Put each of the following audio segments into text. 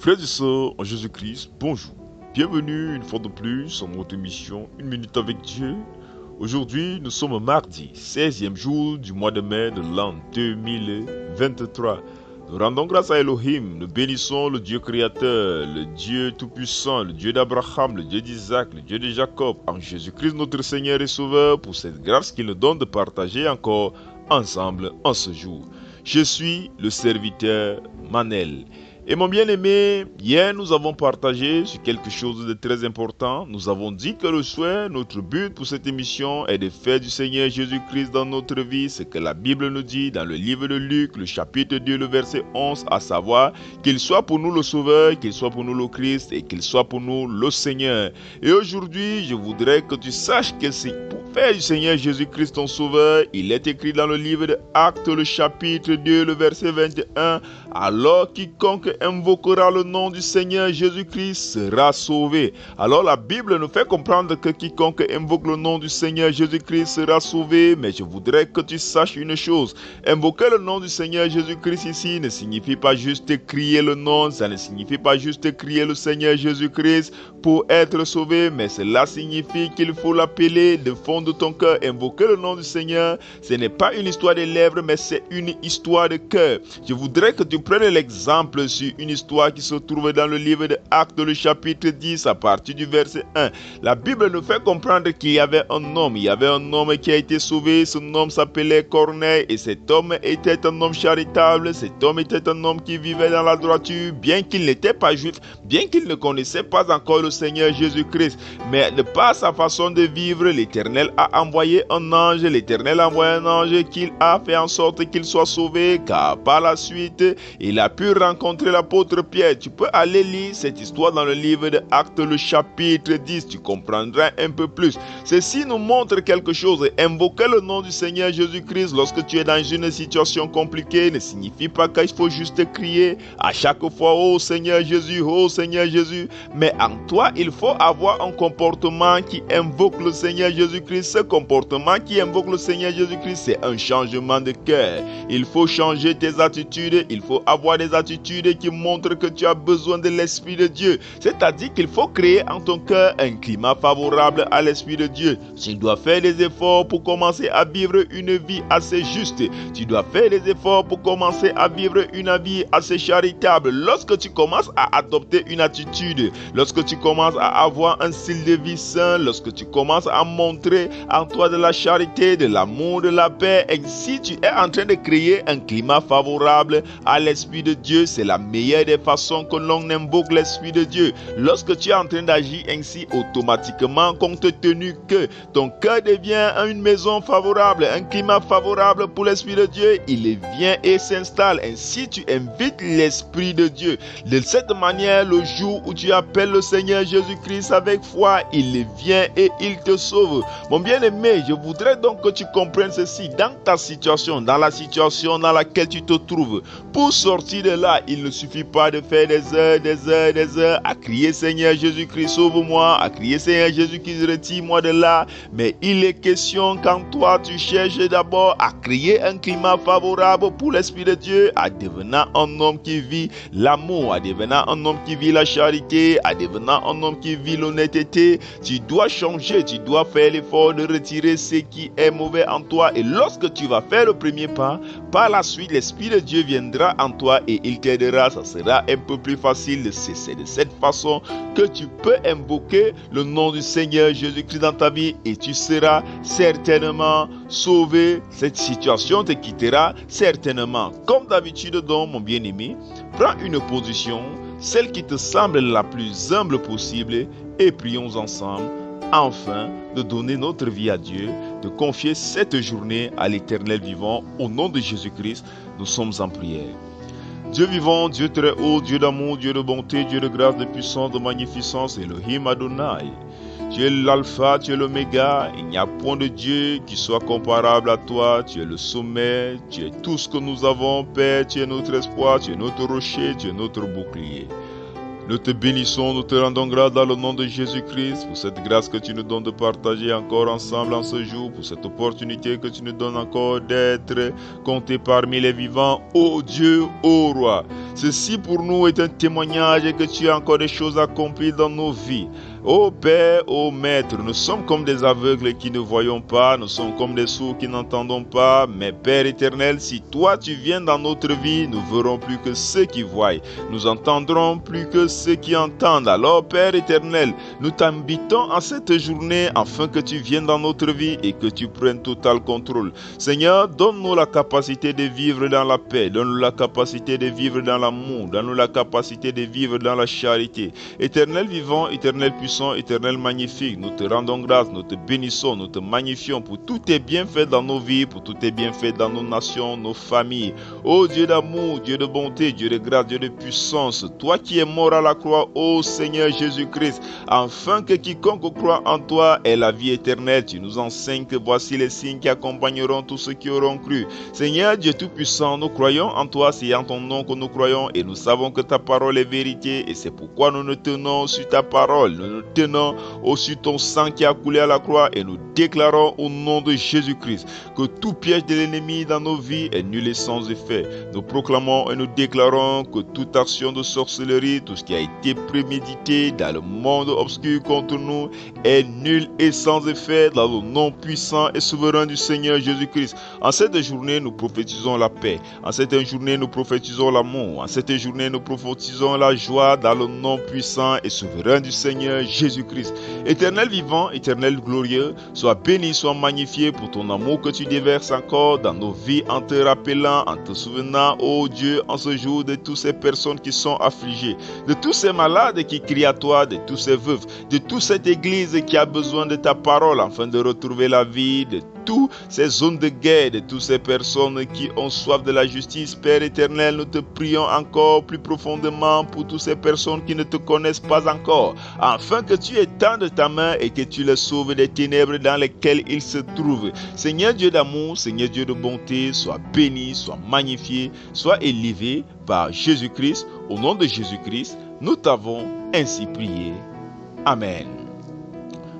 Frères et sœurs en Jésus-Christ, bonjour. Bienvenue une fois de plus sur notre émission Une minute avec Dieu. Aujourd'hui, nous sommes mardi, 16e jour du mois de mai de l'an 2023. Nous rendons grâce à Elohim, nous bénissons le Dieu créateur, le Dieu tout-puissant, le Dieu d'Abraham, le Dieu d'Isaac, le Dieu de Jacob, en Jésus-Christ notre Seigneur et Sauveur, pour cette grâce qu'il nous donne de partager encore ensemble en ce jour. Je suis le serviteur Manel. Et mon bien-aimé, hier nous avons partagé sur quelque chose de très important. Nous avons dit que le souhait, notre but pour cette émission est de faire du Seigneur Jésus-Christ dans notre vie ce que la Bible nous dit dans le livre de Luc, le chapitre 2, le verset 11, à savoir qu'il soit pour nous le Sauveur, qu'il soit pour nous le Christ et qu'il soit pour nous le Seigneur. Et aujourd'hui, je voudrais que tu saches que c'est pour faire du Seigneur Jésus-Christ ton Sauveur. Il est écrit dans le livre de Actes, le chapitre 2, le verset 21, alors quiconque invoquera le nom du Seigneur Jésus-Christ sera sauvé. Alors la Bible nous fait comprendre que quiconque invoque le nom du Seigneur Jésus-Christ sera sauvé, mais je voudrais que tu saches une chose. Invoquer le nom du Seigneur Jésus-Christ ici ne signifie pas juste crier le nom, ça ne signifie pas juste crier le Seigneur Jésus-Christ pour être sauvé, mais cela signifie qu'il faut l'appeler de fond de ton cœur. Invoquer le nom du Seigneur, ce n'est pas une histoire des lèvres, mais c'est une histoire de cœur. Je voudrais que tu prennes l'exemple sur une histoire qui se trouve dans le livre de Actes, le chapitre 10, à partir du verset 1. La Bible nous fait comprendre qu'il y avait un homme. Il y avait un homme qui a été sauvé. Son homme s'appelait Corneille. Et cet homme était un homme charitable. Cet homme était un homme qui vivait dans la droiture, bien qu'il n'était pas juif, bien qu'il ne connaissait pas encore le Seigneur Jésus-Christ. Mais de par sa façon de vivre, l'Éternel a envoyé un ange. L'Éternel a envoyé un ange qui a fait en sorte qu'il soit sauvé, car par la suite, il a pu rencontrer l'apôtre Pierre. Tu peux aller lire cette histoire dans le livre de Actes, le chapitre 10. Tu comprendras un peu plus. Ceci nous montre quelque chose. Invoquer le nom du Seigneur Jésus-Christ lorsque tu es dans une situation compliquée ne signifie pas qu'il faut juste crier à chaque fois « Oh Seigneur Jésus, oh Seigneur Jésus ». Mais en toi, il faut avoir un comportement qui invoque le Seigneur Jésus-Christ. Ce comportement qui invoque le Seigneur Jésus-Christ, c'est un changement de cœur. Il faut changer tes attitudes. Il faut avoir des attitudes qui montrent que tu as besoin de l'Esprit de Dieu. C'est-à-dire qu'il faut créer en ton cœur un climat favorable à l'Esprit de Dieu. Tu dois faire des efforts pour commencer à vivre une vie assez juste. Tu dois faire des efforts pour commencer à vivre une vie assez charitable. Lorsque tu commences à adopter une attitude, lorsque tu commences à avoir un style de vie sain, lorsque tu commences à montrer en toi de la charité, de l'amour, de la paix, et si tu es en train de créer un climat favorable à l'Esprit de Dieu, c'est la meilleure des façons que l'on invoque l'Esprit de Dieu. Lorsque tu es en train d'agir ainsi, automatiquement, compte tenu que ton cœur devient une maison favorable, un climat favorable pour l'Esprit de Dieu, il vient et s'installe. Ainsi, tu invites l'Esprit de Dieu. De cette manière, le jour où tu appelles le Seigneur Jésus-Christ avec foi, il vient et il te sauve. Mon bien-aimé, je voudrais donc que tu comprennes ceci. Dans ta situation, dans la situation dans laquelle tu te trouves, pour sortir de là, il ne suffit pas de faire des heures à crier Seigneur Jésus-Christ sauve-moi, à crier Seigneur Jésus-Christ retire-moi de là, mais il est question quand toi tu cherches d'abord à créer un climat favorable pour l'Esprit de Dieu, à devenant un homme qui vit l'amour, à devenant un homme qui vit la charité, à devenant un homme qui vit l'honnêteté. Tu dois changer, tu dois faire l'effort de retirer ce qui est mauvais en toi, et lorsque tu vas faire le premier pas, par la suite l'Esprit de Dieu viendra en toi et il t'aidera. Ça sera un peu plus facile. C'est de cette façon que tu peux invoquer le nom du Seigneur Jésus-Christ dans ta vie et tu seras certainement sauvé. Cette situation te quittera certainement. Comme d'habitude donc, mon bien-aimé, prends une position, celle qui te semble la plus humble possible, et prions ensemble, afin de donner notre vie à Dieu, de confier cette journée à l'Éternel vivant. Au nom de Jésus-Christ, nous sommes en prière. Dieu vivant, Dieu très haut, Dieu d'amour, Dieu de bonté, Dieu de grâce, de puissance, de magnificence, Elohim Adonai. Tu es l'alpha, tu es l'oméga, il n'y a point de Dieu qui soit comparable à toi, tu es le sommet, tu es tout ce que nous avons, Père, tu es notre espoir, tu es notre rocher, tu es notre bouclier. Nous te bénissons, nous te rendons grâce dans le nom de Jésus-Christ pour cette grâce que tu nous donnes de partager encore ensemble en ce jour, pour cette opportunité que tu nous donnes encore d'être comptés parmi les vivants, ô Dieu, ô Roi. Ceci pour nous est un témoignage que tu as encore des choses accomplies dans nos vies. Ô Père, ô Maître, nous sommes comme des aveugles qui ne voyons pas, nous sommes comme des sourds qui n'entendons pas, mais Père éternel, si toi tu viens dans notre vie, nous verrons plus que ceux qui voient, nous entendrons plus que ceux qui entendent. Alors Père éternel, nous t'invitons en cette journée afin que tu viennes dans notre vie et que tu prennes total contrôle. Seigneur, donne-nous la capacité de vivre dans la paix, donne-nous la capacité de vivre dans l'amour, donne-nous la capacité de vivre dans la charité. Éternel vivant, éternel puissant, éternel magnifique, nous te rendons grâce, nous te bénissons, nous te magnifions pour tous tes bienfaits dans nos vies, pour tous tes bienfaits dans nos nations, nos familles. Ô Dieu d'amour, Dieu de bonté, Dieu de grâce, Dieu de puissance, toi qui es mort à la croix, ô Seigneur Jésus-Christ, afin que quiconque croit en toi ait la vie éternelle. Tu nous enseignes que voici les signes qui accompagneront tous ceux qui auront cru. Seigneur Dieu Tout-Puissant, nous croyons en toi, c'est en ton nom que nous croyons et nous savons que ta parole est vérité et c'est pourquoi nous nous tenons sur ta parole. Nous nous tenons sur ton sang qui a coulé à la croix et nous déclarons au nom de Jésus-Christ que tout piège de l'ennemi dans nos vies est nul et sans effet. Nous proclamons et nous déclarons que toute action de sorcellerie, tout ce qui a été prémédité dans le monde obscur contre nous est nul et sans effet dans le nom puissant et souverain du Seigneur Jésus-Christ. En cette journée, nous prophétisons la paix. En cette journée, nous prophétisons l'amour. En cette journée, nous prophétisons la joie dans le nom puissant et souverain du Seigneur Jésus-Christ. Éternel vivant, éternel glorieux, sois béni, sois magnifié pour ton amour que tu déverses encore dans nos vies en te rappelant, en te souvenant, ô Dieu, en ce jour de toutes ces personnes qui sont affligées, de tous ces malades qui crient à toi, de tous ces veufs, de toute cette église qui a besoin de ta parole afin de retrouver la vie, de toutes ces zones de guerre, de toutes ces personnes qui ont soif de la justice. Père éternel, nous te prions encore plus profondément pour toutes ces personnes qui ne te connaissent pas encore, afin que tu étendes ta main et que tu les sauves des ténèbres dans lesquelles ils se trouvent. Seigneur Dieu d'amour, Seigneur Dieu de bonté, sois béni, sois magnifié, sois élevé par Jésus-Christ. Au nom de Jésus-Christ, nous t'avons ainsi prié. Amen.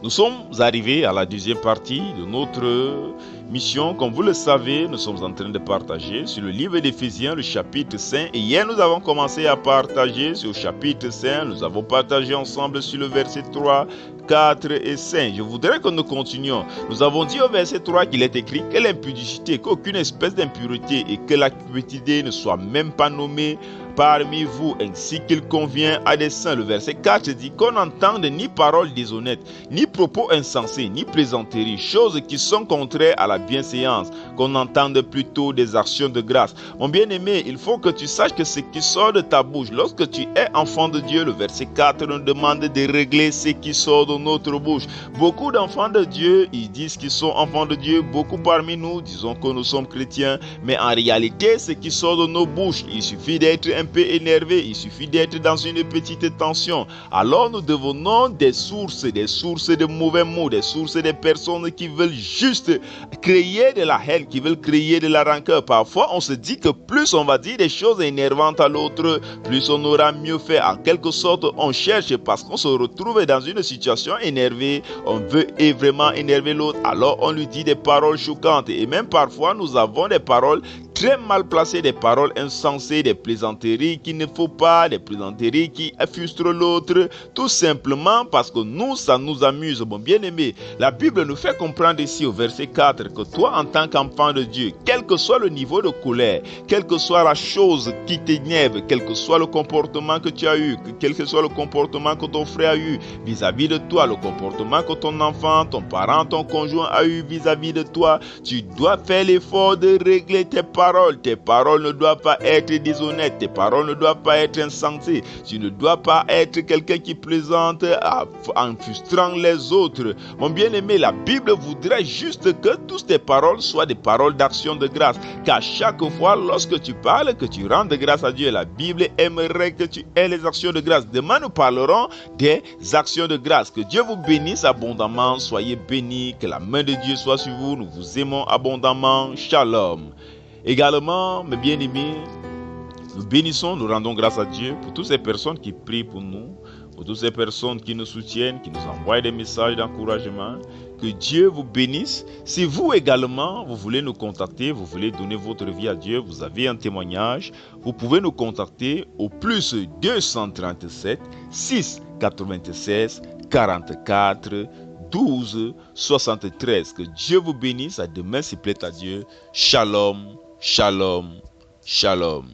Nous sommes arrivés à la deuxième partie de notre mission. Comme vous le savez, nous sommes en train de partager sur le livre d'Éphésiens, le chapitre 5. Et hier, nous avons commencé à partager sur le chapitre 5. Nous avons partagé ensemble sur le verset 3, 4 et 5. Je voudrais que nous continuions. Nous avons dit au verset 3 qu'il est écrit que l'impudicité, qu'aucune espèce d'impureté et que la cupidité ne soit même pas nommée parmi vous, ainsi qu'il convient à des saints. Le verset 4 dit qu'on n'entende ni paroles déshonnêtes, ni propos insensés, ni plaisanteries, choses qui sont contraires à la bienséance, qu'on entende plutôt des actions de grâce. Mon bien-aimé, il faut que tu saches que ce qui sort de ta bouche, lorsque tu es enfant de Dieu, le verset 4 nous demande de régler ce qui sort de notre bouche. Beaucoup d'enfants de Dieu, ils disent qu'ils sont enfants de Dieu. Beaucoup parmi nous disons que nous sommes chrétiens, mais en réalité, ce qui sort de nos bouches, il suffit d'être un peu énervé, il suffit d'être dans une petite tension. Alors nous devenons des sources de mauvais mots, des sources de personnes qui veulent juste créer de la haine, qui veulent créer de la rancœur. Parfois, on se dit que plus on va dire des choses énervantes à l'autre, plus on aura mieux fait. En quelque sorte, on cherche parce qu'on se retrouve dans une situation énervée, on veut vraiment énerver l'autre, alors on lui dit des paroles choquantes. Et même parfois, nous avons des paroles très mal placées, des paroles insensées, des plaisanteries qu'il ne faut pas, des plaisanteries qui frustrent l'autre, tout simplement parce que nous, ça nous amuse. Bon bien-aimé, la Bible nous fait comprendre ici au verset 4 que toi, en tant qu'enfant de Dieu, quel que soit le niveau de colère, quelle que soit la chose qui t'énerve, quel que soit le comportement que tu as eu, quel que soit le comportement que ton frère a eu vis-à-vis de toi, le comportement que ton enfant, ton parent, ton conjoint a eu vis-à-vis de toi, tu dois faire l'effort de régler tes paroles. Tes paroles ne doivent pas être déshonnêtes, tes paroles ne doivent pas être insensées, tu ne dois pas être quelqu'un qui plaisante en frustrant les autres. Mon bien-aimé, la Bible voudrait juste que toutes tes paroles soient des paroles d'action de grâce, qu'à chaque fois lorsque tu parles, que tu rendes grâce à Dieu. La Bible aimerait que tu aies les actions de grâce. Demain nous parlerons des actions de grâce. Que Dieu vous bénisse abondamment, soyez bénis, que la main de Dieu soit sur vous, nous vous aimons abondamment. Shalom. Également, mes bien-aimés, Nous bénissons, nous rendons grâce à Dieu pour toutes ces personnes qui prient pour nous, pour toutes ces personnes qui nous soutiennent, qui nous envoient des messages d'encouragement. Que Dieu vous bénisse. Si vous également, vous voulez nous contacter, vous voulez donner votre vie à Dieu, vous avez un témoignage, vous pouvez nous contacter au plus 237 6 96 44 12 73. Que Dieu vous bénisse. À demain, s'il plaît à Dieu. Shalom, shalom, shalom.